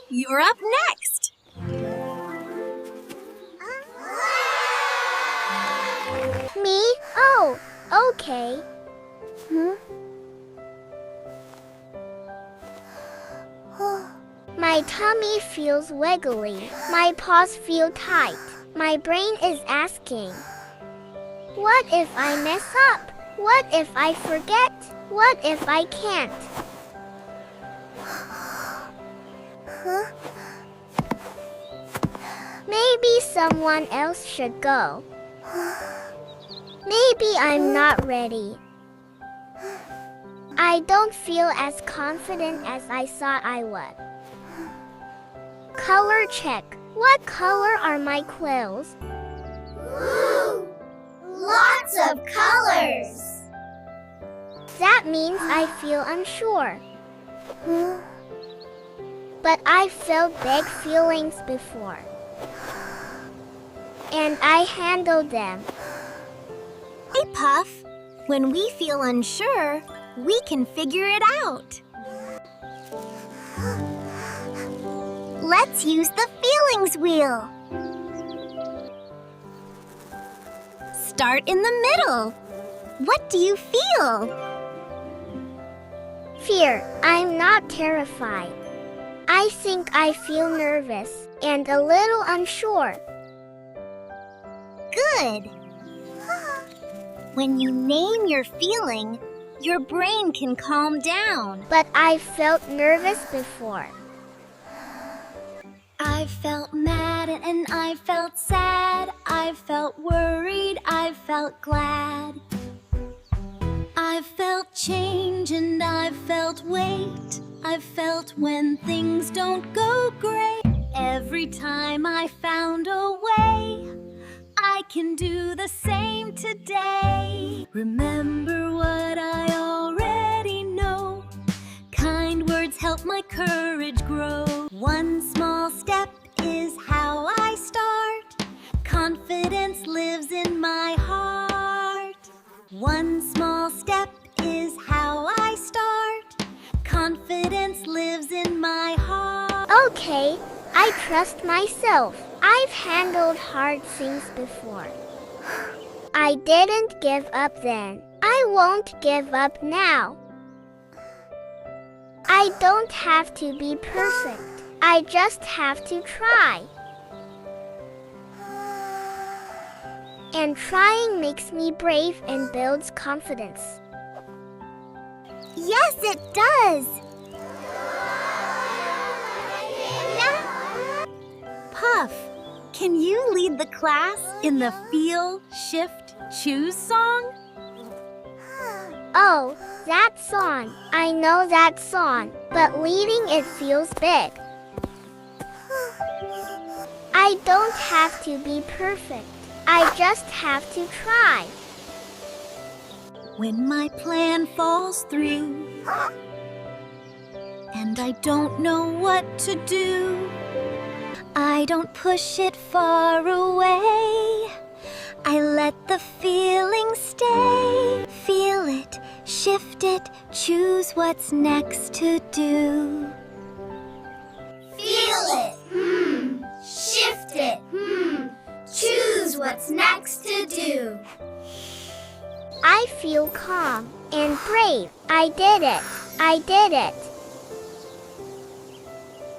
you're up next. Me? Oh, okay. My tummy feels wiggly. My paws feel tight. My brain is asking, what if I mess up? What if I forget? What if I can't? Maybe someone else should go. Maybe I'm not ready. I don't feel as confident as I thought I would. Color check. What color are my quills? Ooh, lots of colors. That means I feel unsure. But I felt big feelings before. And I handled them. Hey, Puff. When we feel unsure, we can figure it out. Let's use the feelings wheel. Start in the middle. What do you feel? Fear. I'm not terrified. I think I feel nervous and a little unsure. Good. When you name your feeling, your brain can calm down. But I felt nervous before. I felt mad and I felt sad. I felt worried, I felt glad. I felt change and I felt weight. I felt when things don't go great. Every time I found a way, I can do the same today. Remember what I already know. Kind words help my courage grow. One small step is how I start. Confidence lives in my heart. One small step is how I start. Confidence lives in my heart. Okay, I trust myself. I've handled hard things before. I didn't give up then. I won't give up now. I don't have to be perfect. I just have to try. And trying makes me brave and builds confidence. Yes, it does. Puff, can you lead the class in the Feel, Shift, Choose song? Oh, that song. I know that song, but leading it feels big. I don't have to be perfect. I just have to try. When my plan falls through and I don't know what to do, I don't push it far away. I let the feeling stay. Feel it, shift it, choose what's next to do. Feel it, shift it, choose what's next to do. I feel calm and brave. I did it. I did it.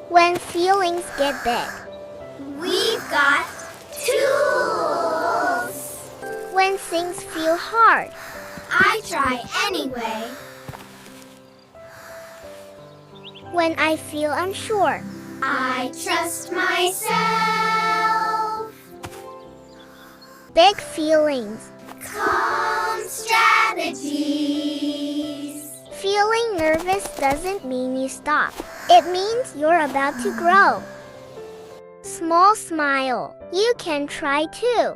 When feelings get big, We've got tools. when things feel hard, I try anyway. when I feel unsure, I trust myself. big feelings, Calm strategies. feeling nervous doesn't mean you stop. It means you're about to grow. Small smile. You can try too.